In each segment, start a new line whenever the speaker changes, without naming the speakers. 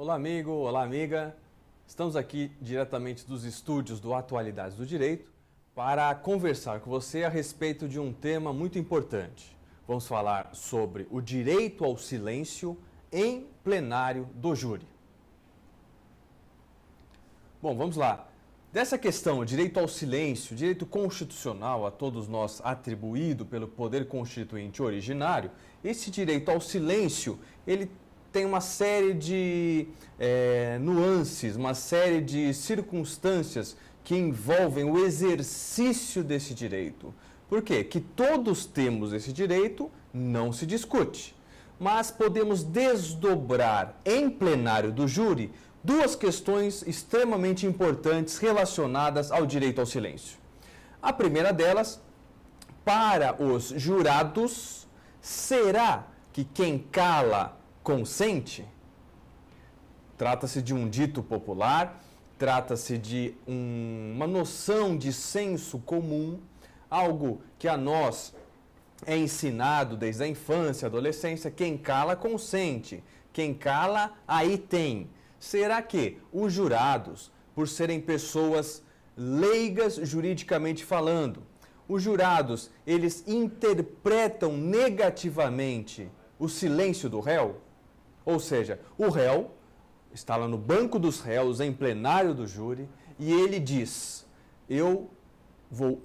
Olá, amigo, olá, amiga. Estamos aqui diretamente dos estúdios do Atualidades do Direito para conversar com você a respeito de um tema muito importante. Vamos falar sobre o direito ao silêncio em plenário do júri. Bom, vamos lá. Dessa questão, direito ao silêncio, direito constitucional a todos nós atribuído pelo poder constituinte originário, esse direito ao silêncio, ele tem uma série de nuances, uma série de circunstâncias que envolvem o exercício desse direito. Por quê? Que todos temos esse direito, não se discute. Mas podemos desdobrar em plenário do júri duas questões extremamente importantes relacionadas ao direito ao silêncio. A primeira delas, para os jurados, será que quem cala consente? Trata-se de um dito popular, trata-se de uma noção de senso comum, algo que a nós é ensinado desde a infância, adolescência: quem cala consente, quem cala aí tem. Será que os jurados, por serem pessoas leigas juridicamente falando, os jurados, eles interpretam negativamente o silêncio do réu? Ou seja, o réu está lá no banco dos réus, em plenário do júri, e ele diz: eu vou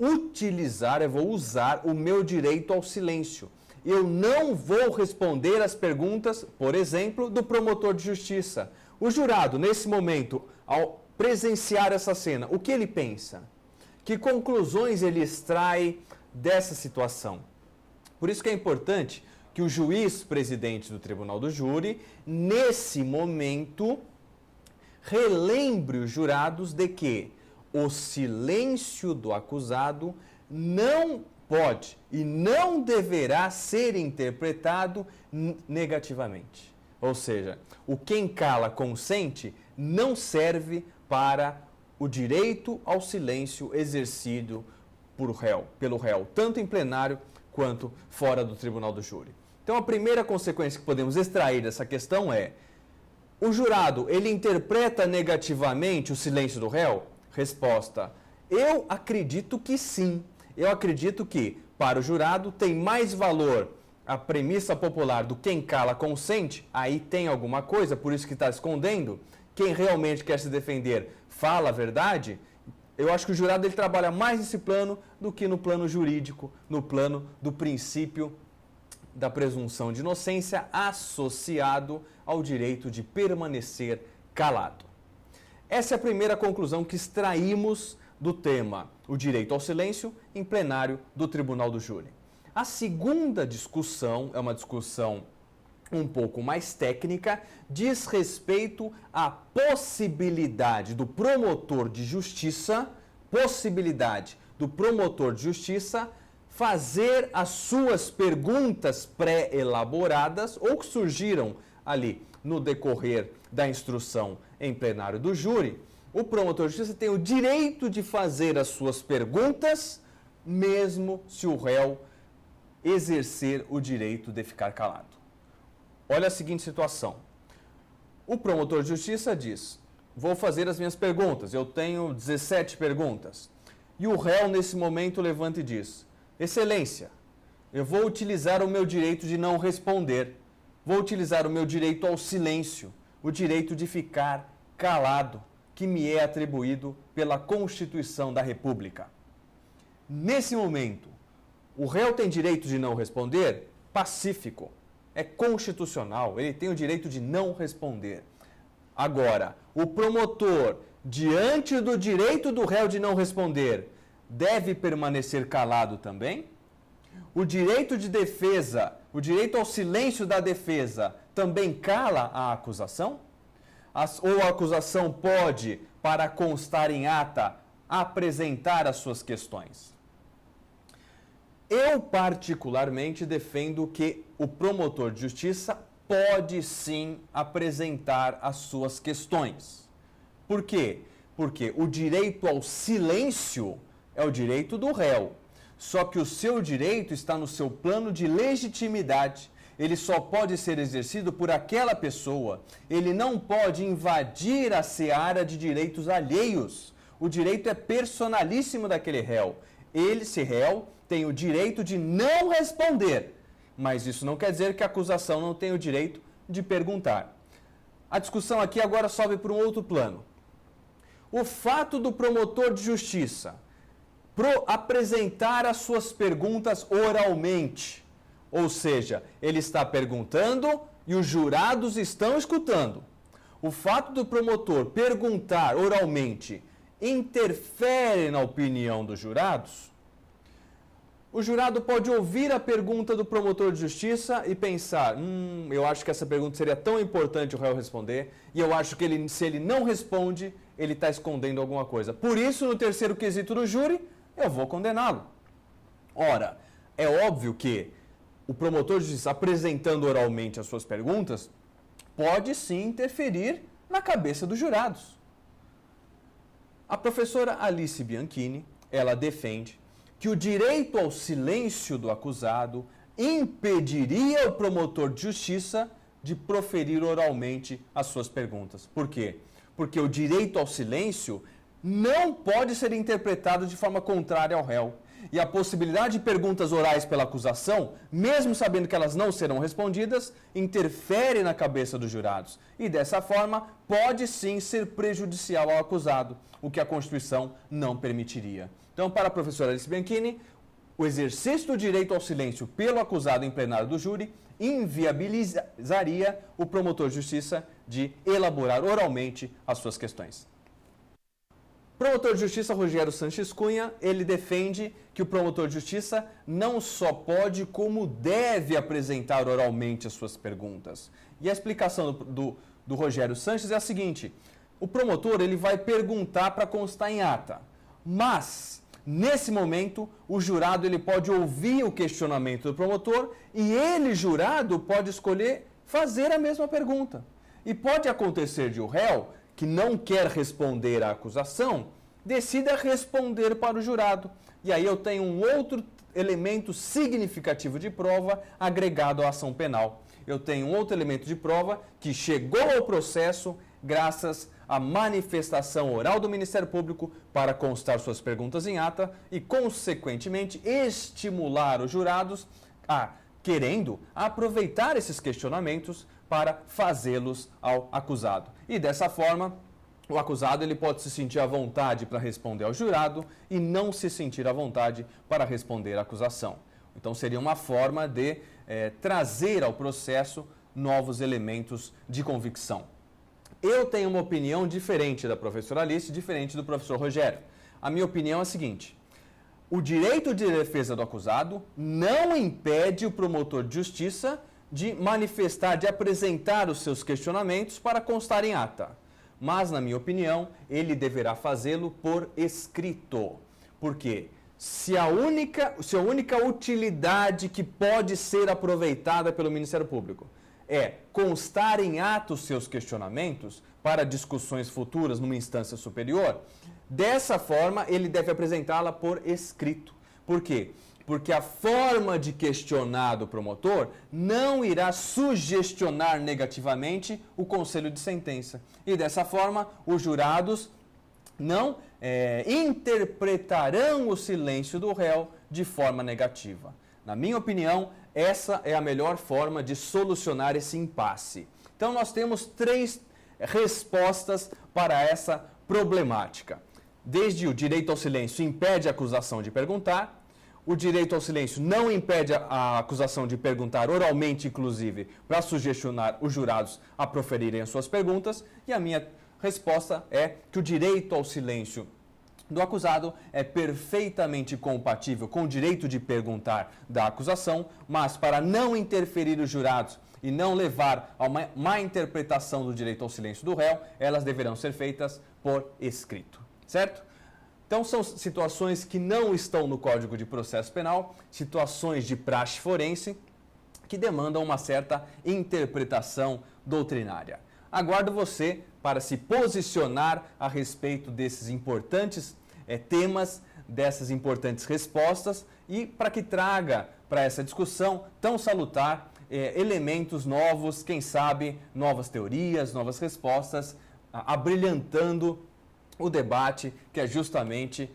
usar o meu direito ao silêncio. Eu não vou responder às perguntas, por exemplo, do promotor de justiça. O jurado, nesse momento, ao presenciar essa cena, o que ele pensa? Que conclusões ele extrai dessa situação? Por isso que é importante que o juiz presidente do Tribunal do Júri, nesse momento, relembre os jurados de que o silêncio do acusado não pode e não deverá ser interpretado negativamente. Ou seja, o quem cala consente não serve para o direito ao silêncio exercido pelo réu, tanto em plenário quanto fora do Tribunal do Júri. Então, a primeira consequência que podemos extrair dessa questão é: o jurado, ele interpreta negativamente o silêncio do réu? Resposta: eu acredito que sim. Eu acredito que, para o jurado, tem mais valor a premissa popular do quem cala consente, aí tem alguma coisa, por isso que está escondendo. Quem realmente quer se defender fala a verdade. Eu acho que o jurado ele trabalha mais nesse plano do que no plano jurídico, no plano do princípio da presunção de inocência associado ao direito de permanecer calado. Essa é a primeira conclusão que extraímos do tema, o direito ao silêncio em plenário do Tribunal do Júri. A segunda discussão é uma discussão um pouco mais técnica, diz respeito à possibilidade do promotor de justiça, fazer as suas perguntas pré-elaboradas ou que surgiram ali no decorrer da instrução em plenário do júri. O promotor de justiça tem o direito de fazer as suas perguntas, mesmo se o réu exercer o direito de ficar calado. Olha a seguinte situação. O promotor de justiça diz: vou fazer as minhas perguntas, eu tenho 17 perguntas. E o réu, nesse momento, levanta e diz: Excelência, eu vou utilizar o meu direito de não responder, vou utilizar o meu direito ao silêncio, o direito de ficar calado, que me é atribuído pela Constituição da República. Nesse momento, o réu tem direito de não responder? Pacífico. É constitucional, ele tem o direito de não responder. Agora, o promotor, diante do direito do réu de não responder, deve permanecer calado também? O direito de defesa, o direito ao silêncio da defesa, também cala a acusação? Ou a acusação pode, para constar em ata, apresentar as suas questões? Eu, particularmente, defendo que o promotor de justiça pode sim apresentar as suas questões. Por quê? Porque o direito ao silêncio é o direito do réu. Só que o seu direito está no seu plano de legitimidade. ele só pode ser exercido por aquela pessoa. Ele não pode invadir a seara de direitos alheios. O direito é personalíssimo daquele réu. Esse réu tem o direito de não responder, mas isso não quer dizer que a acusação não tem o direito de perguntar. A discussão aqui agora sobe para um outro plano. O fato do promotor de justiça apresentar as suas perguntas oralmente, ou seja, ele está perguntando e os jurados estão escutando. O fato do promotor perguntar oralmente interfere na opinião dos jurados? O jurado pode ouvir a pergunta do promotor de justiça e pensar, eu acho que essa pergunta seria tão importante o réu responder, e eu acho que se ele não responde, ele está escondendo alguma coisa. Por isso, no terceiro quesito do júri, eu vou condená-lo. Ora, é óbvio que o promotor de justiça apresentando oralmente as suas perguntas pode sim interferir na cabeça dos jurados. A professora Alice Bianchini, ela defende que o direito ao silêncio do acusado impediria o promotor de justiça de proferir oralmente as suas perguntas. Por quê? Porque o direito ao silêncio não pode ser interpretado de forma contrária ao réu. E a possibilidade de perguntas orais pela acusação, mesmo sabendo que elas não serão respondidas, interfere na cabeça dos jurados. E dessa forma, pode sim ser prejudicial ao acusado, o que a Constituição não permitiria. Então, para a professora Alice Bianchini, o exercício do direito ao silêncio pelo acusado em plenário do júri inviabilizaria o promotor de justiça de elaborar oralmente as suas questões. O promotor de justiça Rogério Sanches Cunha, ele defende que o promotor de justiça não só pode, como deve apresentar oralmente as suas perguntas. E a explicação do Rogério Sanches é a seguinte: o promotor ele vai perguntar para constar em ata, mas nesse momento o jurado ele pode ouvir o questionamento do promotor e ele, jurado, pode escolher fazer a mesma pergunta. E pode acontecer de o réu, que não quer responder à acusação, decida responder para o jurado. E aí eu tenho um outro elemento significativo de prova agregado à ação penal. Eu tenho um outro elemento de prova que chegou ao processo graças à manifestação oral do Ministério Público para constar suas perguntas em ata e, consequentemente, estimular os jurados querendo aproveitar esses questionamentos para fazê-los ao acusado. E dessa forma, o acusado ele pode se sentir à vontade para responder ao jurado e não se sentir à vontade para responder à acusação. Então, seria uma forma de trazer ao processo novos elementos de convicção. Eu tenho uma opinião diferente da professora Alice, diferente do professor Rogério. A minha opinião é a seguinte: o direito de defesa do acusado não impede o promotor de justiça de manifestar, de apresentar os seus questionamentos para constar em ata. Mas, na minha opinião, ele deverá fazê-lo por escrito. Por quê? Se a única utilidade que pode ser aproveitada pelo Ministério Público é constar em ata os seus questionamentos para discussões futuras numa instância superior, dessa forma ele deve apresentá-la por escrito. Por quê? Porque a forma de questionar do promotor não irá sugestionar negativamente o conselho de sentença. E dessa forma, os jurados não interpretarão o silêncio do réu de forma negativa. Na minha opinião, essa é a melhor forma de solucionar esse impasse. Então, nós temos 3 respostas para essa problemática. Desde o direito ao silêncio impede a acusação de perguntar, o direito ao silêncio não impede a acusação de perguntar oralmente, inclusive, para sugestionar os jurados a proferirem as suas perguntas, e a minha resposta é que o direito ao silêncio do acusado é perfeitamente compatível com o direito de perguntar da acusação, mas para não interferir os jurados e não levar a uma má interpretação do direito ao silêncio do réu, elas deverão ser feitas por escrito, certo? Então, são situações que não estão no Código de Processo Penal, situações de praxe forense, que demandam uma certa interpretação doutrinária. Aguardo você para se posicionar a respeito desses importantes temas, dessas importantes respostas e para que traga para essa discussão tão salutar elementos novos, quem sabe novas teorias, novas respostas, abrilhantando o debate, que é justamente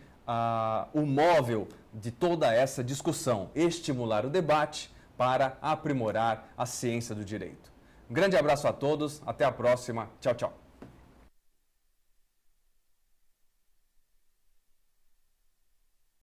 o móvel de toda essa discussão, estimular o debate para aprimorar a ciência do direito. Um grande abraço a todos, até a próxima, tchau, tchau.